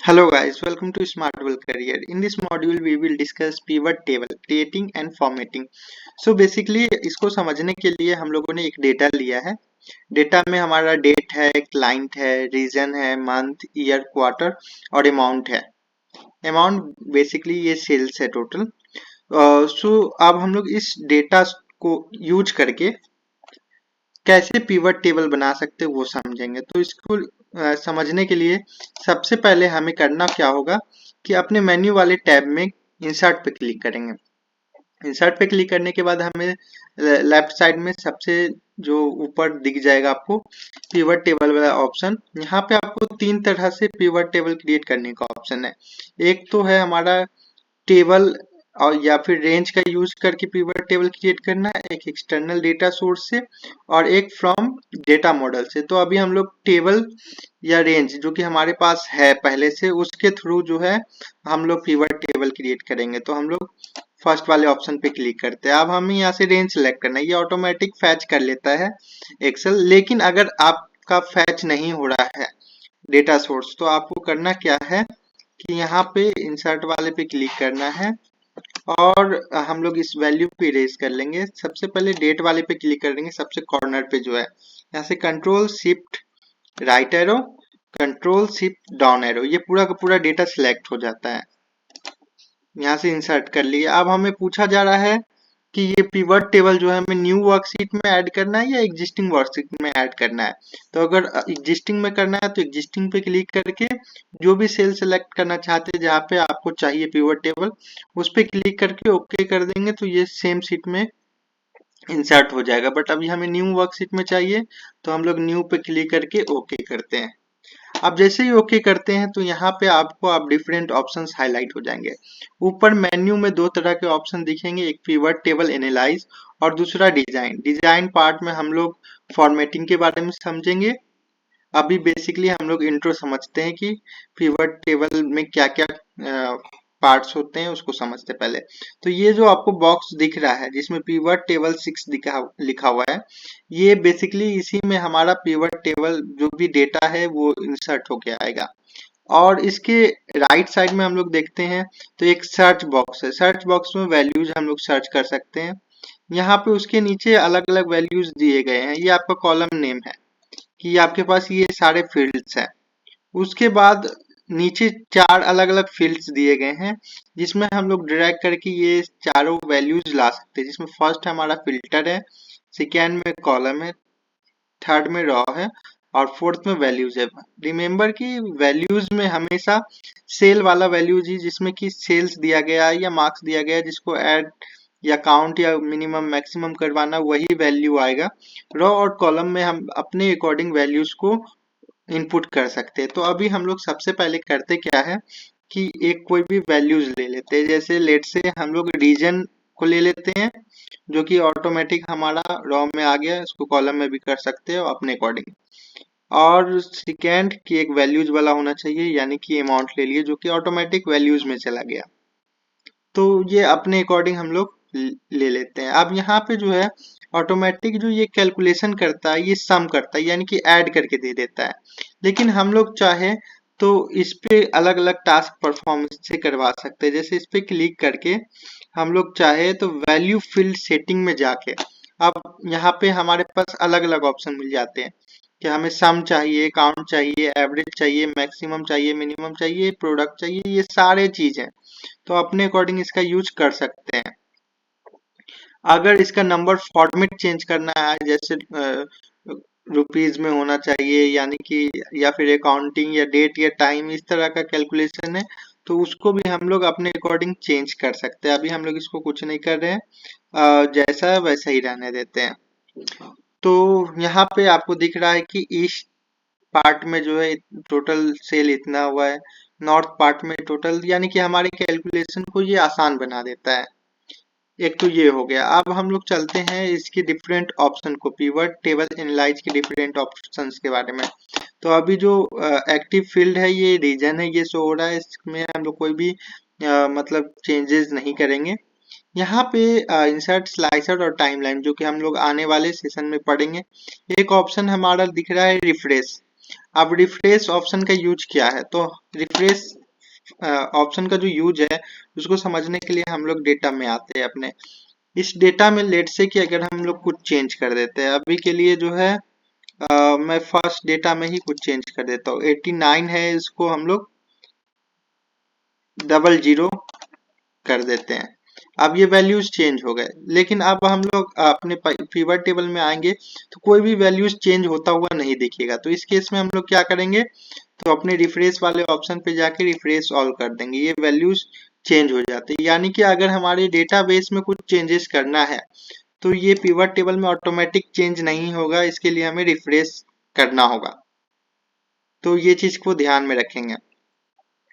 Hello guys, welcome to Smartwell Career. In this module we will discuss pivot table, creating and formatting. So basically इसको समझने के लिए हम लोगों ने एक डेटा लिया है. डेटा में हमारा डेट है, क्लाइंट है, रीजन है, मंथ, ईयर, क्वार्टर और अमाउंट है. अमाउंट बेसिकली ये सेल्स है टोटल. सो अब हम लोग इस डेटा को यूज करके कैसे पिवट टेबल बना सकते हैं वो समझेंगे. तो इसको समझने के लिए सबसे पहले हमें करना क्या होगा कि अपने मेन्यू वाले टैब में इंसर्ट पे क्लिक करेंगे. इंसर्ट पे क्लिक करने के बाद हमें लेफ्ट साइड में सबसे जो ऊपर दिख जाएगा आपको पिवट टेबल वाला ऑप्शन. यहाँ पे आपको तीन तरह से पिवट टेबल क्रिएट करने का ऑप्शन है. एक तो है हमारा टेबल और या फिर रेंज का यूज करके पिवट टेबल क्रिएट करना है, एक एक्सटर्नल डेटा सोर्स से और एक फ्रॉम डेटा मॉडल से. तो अभी हम लोग टेबल या रेंज जो कि हमारे पास है पहले से उसके थ्रू जो है हम लोग पिवट टेबल क्रिएट करेंगे. तो हम लोग फर्स्ट वाले ऑप्शन पे क्लिक करते हैं. अब हमें यहाँ से रेंज सेलेक्ट करना है. ये ऑटोमेटिक फैच कर लेता है एक्सेल. लेकिन अगर आपका फैच नहीं हो रहा है डेटा सोर्स तो आपको करना क्या है कि यहाँ पे इंसर्ट वाले पे क्लिक करना है और हम लोग इस वैल्यू को इरेज कर लेंगे. सबसे पहले डेट वाले पे क्लिक करेंगे सबसे कॉर्नर पे जो है. यहाँ से control shift right arrow, control shift down arrow, ये पूरा का पूरा डेटा सिलेक्ट हो जाता है. यहाँ से इंसर्ट कर लिए. अब हमें पूछा जा रहा है कि ये पिवट टेबल जो है हमें न्यू वर्कशीट में ऐड करना है या एग्जिस्टिंग वर्कशीट में ऐड करना है. तो अगर एग्जिस्टिंग में करना है तो एग्जिस्टिंग पे क्लिक करके जो भी सेल सेलेक्ट करना चाहते हैं जहाँ पे आपको चाहिए पिवट टेबल उस पे क्लिक करके ओके कर देंगे तो ये सेम शीट में इंसर्ट हो जाएगा. बट अभी हमें न्यू वर्कशीट में चाहिए तो हम लोग न्यू पे क्लिक करके ओके करते हैं. आप जैसे ही ओके करते हैं तो यहाँ पे आपको आप डिफरेंट ऑप्शंस हाईलाइट हो जाएंगे. ऊपर मेन्यू में दो तरह के ऑप्शन दिखेंगे, एक पिवट टेबल एनालाइज और दूसरा डिजाइन. डिजाइन पार्ट में हम लोग फॉर्मेटिंग के बारे में समझेंगे. अभी बेसिकली हम लोग इंट्रो समझते हैं कि पिवट टेबल में क्या क्या पार्ट्स होते हैं उसको समझते पहले. तो ये जो आपको बॉक्स दिख रहा है जिसमें पिवट टेबल 6 लिखा हुआ है, ये बेसिकली इसी में हमारा पिवट टेबल जो भी डेटा है वो इंसर्ट होके आएगा. और इसके राइट साइड में हम लोग देखते हैं तो एक सर्च बॉक्स है. सर्च बॉक्स में वैल्यूज हम लोग सर्च कर सकते हैं. यहाँ पे उसके नीचे अलग अलग वैल्यूज दिए गए हैं. ये आपका कॉलम नेम है कि आपके पास ये सारे फील्ड्स हैं. उसके बाद नीचे चार अलग अलग फील्ड्स दिए गए हैं जिसमें हम लोग ड्रैग करके ये चारों वैल्यूज ला सकते हैं. जिसमें फर्स्ट हमारा फिल्टर है, सेकेंड में कॉलम है, थर्ड में रॉ है और फोर्थ में वैल्यूज है. रिमेंबर कि वैल्यूज में हमेशा सेल वाला वैल्यूज ही जिसमें कि सेल्स दिया गया है या मार्क्स दिया गया है जिसको ऐड या काउंट या मिनिमम मैक्सिमम करवाना वही वैल्यू आएगा. रॉ और कॉलम में हम अपने अकॉर्डिंग वैल्यूज को इनपुट कर सकते हैं. तो अभी हम लोग सबसे पहले करते क्या है कि एक कोई भी वैल्यूज ले लेते हैं. जैसे लेट से हम लोग रीजन को ले लेते हैं जो कि ऑटोमेटिक हमारा रॉ में आ गया. इसको कॉलम में भी कर सकते हो अपने अकॉर्डिंग. और सेकेंड की एक वैल्यूज वाला होना चाहिए यानी कि अमाउंट ले लिए जो कि ऑटोमेटिक वैल्यूज में चला गया. तो ये अपने अकॉर्डिंग हम लोग ले लेते हैं. अब यहाँ पे जो है ऑटोमेटिक जो ये कैलकुलेशन करता है ये सम करता है यानी कि ऐड करके दे देता है. लेकिन हम लोग चाहे तो इस पे अलग अलग टास्क परफॉर्म से करवा सकते हैं. जैसे इस पे क्लिक करके हम लोग चाहे तो वैल्यू फील्ड सेटिंग में जाके अब यहाँ पे हमारे पास अलग अलग ऑप्शन मिल जाते हैं कि हमें सम चाहिए, काउंट चाहिए, एवरेज चाहिए, मैक्सिमम चाहिए, मिनिमम चाहिए, प्रोडक्ट चाहिए, ये सारे चीज हैं. तो अपने अकॉर्डिंग इसका यूज कर सकते हैं. अगर इसका नंबर फॉर्मेट चेंज करना है जैसे रुपीज में होना चाहिए यानी कि या फिर अकाउंटिंग या डेट या टाइम इस तरह का कैलकुलेशन है तो उसको भी हम लोग अपने अकॉर्डिंग चेंज कर सकते हैं. अभी हम लोग इसको कुछ नहीं कर रहे हैं, जैसा है वैसा ही रहने देते हैं. तो यहाँ पे आपको दिख रहा है कि ईस्ट पार्ट में जो है टोटल सेल इतना हुआ है, नॉर्थ पार्ट में टोटल, यानी कि हमारे कैलकुलेशन को ये आसान बना देता है. एक तो ये हो गया. अब हम लोग चलते हैं इसकी डिफरेंट ऑप्शन को, पिवट टेबल एनालाइज के डिफरेंट ऑप्शंस के बारे में. तो अभी जो एक्टिव फील्ड है ये रीजन है, ये शो हो रहा है. इसमें हम लोग कोई भी मतलब चेंजेस नहीं करेंगे. यहाँ पे इंसर्ट स्लाइसर और टाइमलाइन जो कि हम लोग आने वाले सेशन में पढ़ेंगे. एक ऑप्शन हमारा दिख रहा है रिफ्रेश. अब रिफ्रेश ऑप्शन का यूज क्या है, तो रिफ्रेश ऑप्शन का जो यूज है उसको समझने के लिए हम लोग डेटा में आते हैं अपने। इस डेटा में लेट से कि अगर हम लोग कुछ चेंज कर देते हैं, अभी के लिए जो है मैं फर्स्ट डेटा में ही कुछ चेंज कर देता हूँ। 89 है, इसको हम लोग 00 कर देते हैं। अब ये वैल्यूज चेंज हो गए, लेकिन अब हम लोग अपने पिवट टेबल में आएंगे तो कोई भी वैल्यूज चेंज होता हुआ नहीं दिखेगा। तो इस केस में हम लोग क्या करेंगे, तो अपने रिफ्रेश वाले ऑप्शन पे जाके रिफ्रेश ऑल कर देंगे, ये वैल्यूज चेंज हो जाते हैं। यानी कि अगर हमारे डेटाबेस में कुछ चेंजेस करना है तो ये पिवट टेबल में ऑटोमेटिक चेंज नहीं होगा, इसके लिए हमें रिफ्रेश करना होगा। तो ये चीज को ध्यान में रखेंगे,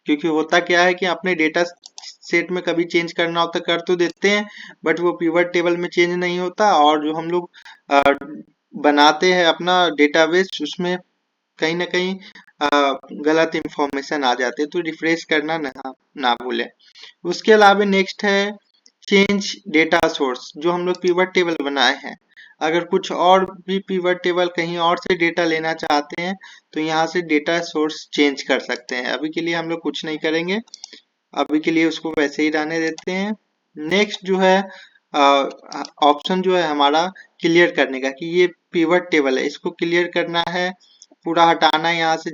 क्योंकि होता क्या है कि अपने डेटा सेट में कभी चेंज करना होता कर तो देते हैं, बट वो पिवट टेबल में चेंज नहीं होता, और जो हम लोग अ, बनाते हैं अपना डेटाबेस उसमें कहीं ना कहीं गलत इंफॉर्मेशन आ जाते हैं। तो रिफ्रेश करना ना भूलें। उसके अलावा नेक्स्ट है चेंज डेटा सोर्स। जो हम लोग पिवट टेबल बनाए हैं, अगर कुछ और भी पिवट टेबल कहीं और से डेटा लेना चाहते हैं तो यहाँ से डेटा सोर्स चेंज कर सकते हैं। अभी के लिए हम लोग कुछ नहीं करेंगे, अभी के लिए उसको वैसे ही रहने देते हैं। नेक्स्ट जो है ऑप्शन जो है हमारा क्लियर करने का, कि ये पिवट टेबल है, इसको क्लियर करना है, पूरा हटाना है यहाँ से,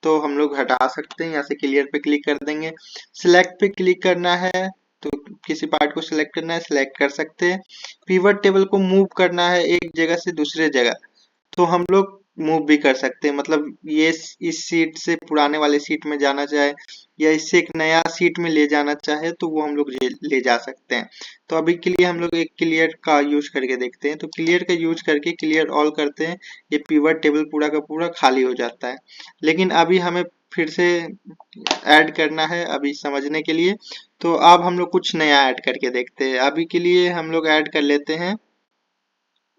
तो हम लोग हटा सकते हैं। यहाँ से क्लियर पे क्लिक कर देंगे। सिलेक्ट पे क्लिक करना है, तो किसी पार्ट को सिलेक्ट करना है, सिलेक्ट कर सकते हैं। पिवट टेबल को मूव करना है एक जगह से दूसरे जगह, तो हम लोग मूव भी कर सकते हैं। मतलब ये इस सीट से पुराने वाले सीट में जाना चाहे या इससे एक नया सीट में ले जाना चाहे तो वो हम लोग ले जा सकते हैं। तो अभी के लिए हम लोग एक क्लियर का यूज करके देखते हैं। तो क्लियर का यूज करके क्लियर ऑल करते हैं, ये पिवट टेबल पूरा का पूरा खाली हो जाता है। लेकिन अभी हमें फिर से ऐड करना है अभी समझने के लिए, तो अब हम लोग कुछ नया ऐड करके देखते हैं। अभी के लिए हम लोग ऐड कर लेते हैं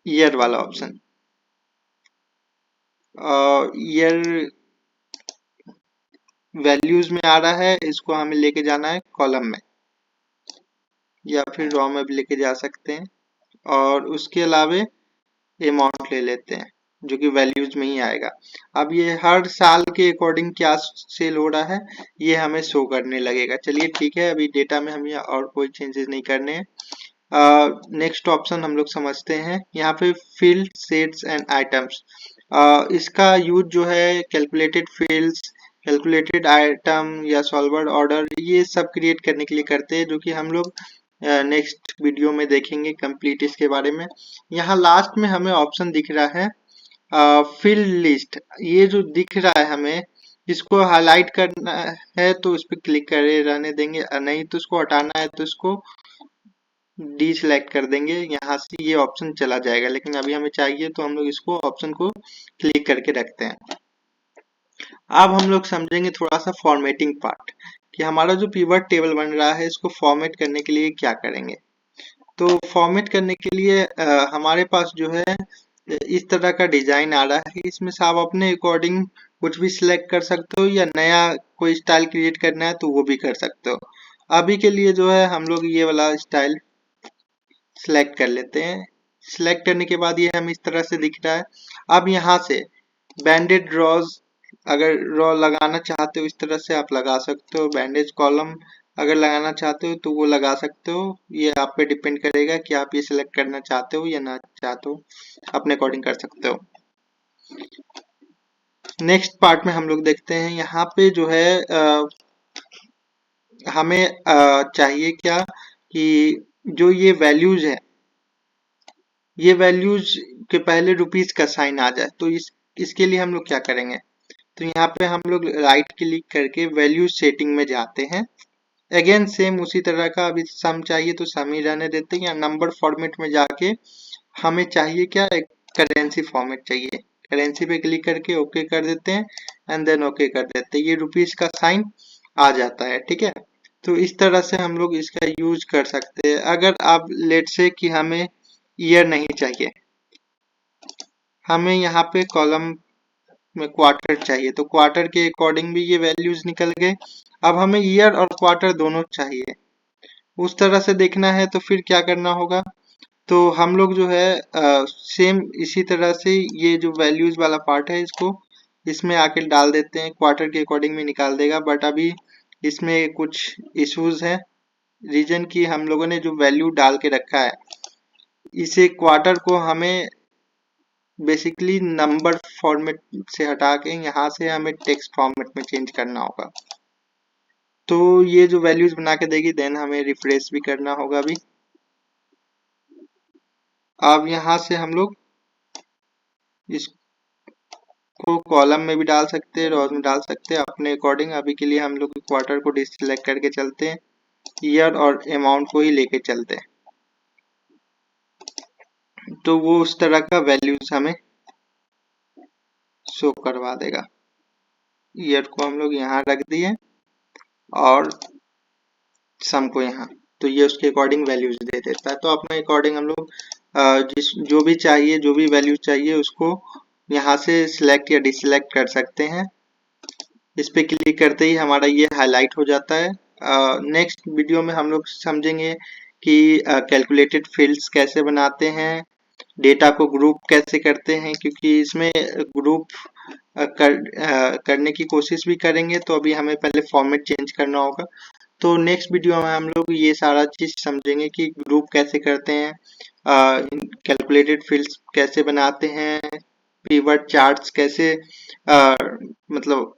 ईयर वाला ऑप्शन। ईयर वैल्यूज में आ रहा है, इसको हमें लेके जाना है कॉलम में, या फिर रॉ में भी लेके जा सकते हैं। और उसके अलावे अमाउंट ले लेते हैं जो कि वैल्यूज में ही आएगा। अब ये हर साल के अकॉर्डिंग क्या सेल हो रहा है ये हमें शो करने लगेगा। चलिए ठीक है, अभी डेटा में हमें और कोई चेंजेस नहीं करने हैं। नेक्स्ट ऑप्शन हम लोग समझते हैं, यहाँ पे फील्ड सेट्स एंड आइटम्स। इसका यूज जो है कैलकुलेटेड फील्ड्स, कैलकुलेटेड आइटम या सॉल्वर ऑर्डर, ये सब क्रिएट करने के लिए करते हैं, जो कि हम लोग नेक्स्ट वीडियो में देखेंगे कंप्लीट इसके बारे में। यहाँ लास्ट में हमें ऑप्शन दिख रहा है फील्ड लिस्ट। ये जो दिख रहा है हमें, इसको हाईलाइट करना है तो इस पर क्लिक करे रहने देंगे, नहीं तो इसको हटाना है तो इसको डी सिलेक्ट कर देंगे, यहाँ से ये ऑप्शन चला जाएगा। लेकिन अभी हमें चाहिए तो हम लोग इसको ऑप्शन को क्लिक करके रखते हैं। अब हम लोग समझेंगे थोड़ा सा फॉर्मेटिंग पार्ट, कि हमारा जो पिवट टेबल बन रहा है इसको फॉर्मेट करने के लिए क्या करेंगे। तो फॉर्मेट करने के लिए हमारे पास जो है इस तरह का डिजाइन आ रहा है, इसमें से आप अपने अकॉर्डिंग कुछ भी सिलेक्ट कर सकते हो, या नया कोई स्टाइल क्रिएट करना है तो वो भी कर सकते हो। अभी के लिए जो है हम लोग ये वाला स्टाइल सिलेक्ट कर लेते हैं। सिलेक्ट करने के बाद ये हमें इस तरह से दिख रहा है। अब यहाँ से बैंडेड ड्रॉज अगर ड्रॉ लगाना चाहते हो इस तरह से आप लगा सकते हो। बैंडेज कॉलम अगर लगाना चाहते हो तो वो लगा सकते हो। ये आप पे डिपेंड करेगा कि आप ये सिलेक्ट करना चाहते हो या ना चाहते हो, अपने अकॉर्डिंग कर सकते हो। नेक्स्ट पार्ट में हम लोग देखते हैं, यहाँ पे जो है हमें चाहिए क्या, कि जो ये वैल्यूज है, ये वैल्यूज के पहले रुपीज का साइन आ जाए। तो इसके लिए हम लोग क्या करेंगे, तो यहाँ पे हम लोग राइट क्लिक करके वैल्यू सेटिंग में जाते हैं। अगेन सेम उसी तरह का, अभी सम चाहिए तो सम ही रहने देते हैं, या नंबर फॉर्मेट में जाके हमें चाहिए क्या, एक करेंसी फॉर्मेट चाहिए। करेंसी पे क्लिक करके ओके कर देते हैं, एंड देन ओके कर देते हैं, ये रुपीज का साइन आ जाता है। ठीक है, तो इस तरह से हम लोग इसका यूज कर सकते हैं। अगर आप लेट से कि हमें ईयर नहीं चाहिए, हमें यहाँ पे कॉलम में क्वार्टर चाहिए, तो क्वार्टर के अकॉर्डिंग भी ये वैल्यूज निकल गए। अब हमें ईयर और क्वार्टर दोनों चाहिए, उस तरह से देखना है तो फिर क्या करना होगा, तो हम लोग जो है सेम इसी तरह से ये जो वैल्यूज वाला पार्ट है इसको इसमें आके डाल देते हैं, क्वार्टर के अकॉर्डिंग में निकाल देगा। बट अभी इसमें कुछ इश्यूज है, रीजन की हम लोगों ने जो वैल्यू डाल के रखा है, इसे क्वार्टर को हमें बेसिकली नंबर फॉर्मेट से हटा के यहाँ से हमें टेक्स्ट फॉर्मेट में चेंज करना होगा। तो ये जो वैल्यूज बना के देगी, देन हमें रिफ्रेश भी करना होगा अभी। अब यहाँ से हम लोग इसको कॉलम में भी डाल सकते हैं, रोज में डाल सकते हैं अपने अकॉर्डिंग। अभी के लिए हम लोग क्वार्टर को डिसलेक्ट करके चलते हैं, ईयर और अमाउंट को ही लेके चलते हैं, तो वो उस तरह का वैल्यूज हमें शो करवा देगा। ईयर को हम लोग यहाँ रख दिए और सम को यहाँ, तो ये उसके अकॉर्डिंग वैल्यूज दे देता है। तो अपने अकॉर्डिंग हम लोग जो भी चाहिए, जो भी वैल्यूज चाहिए, उसको यहाँ से सिलेक्ट या डिसलेक्ट कर सकते हैं। इस पे क्लिक करते ही हमारा ये हाईलाइट हो जाता है। नेक्स्ट वीडियो में हम लोग समझेंगे कि कैलकुलेटेड फील्ड्स कैसे बनाते हैं, डेटा को ग्रुप कैसे करते हैं, क्योंकि इसमें ग्रुप करने की कोशिश भी करेंगे, तो अभी हमें पहले फॉर्मेट चेंज करना होगा। तो नेक्स्ट वीडियो में हम लोग ये सारा चीज समझेंगे कि ग्रुप कैसे करते हैं, कैलकुलेटेड फील्ड्स कैसे बनाते हैं, पिवट चार्ट्स कैसे मतलब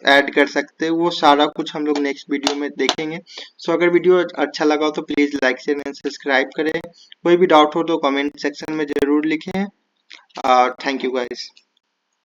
ऐड कर सकते हैं, वो सारा कुछ हम लोग नेक्स्ट वीडियो में देखेंगे। सो अगर वीडियो अच्छा लगा हो तो please like share and subscribe करें। कोई भी डाउट हो तो कमेंट सेक्शन में जरूर लिखें। Thank you guys.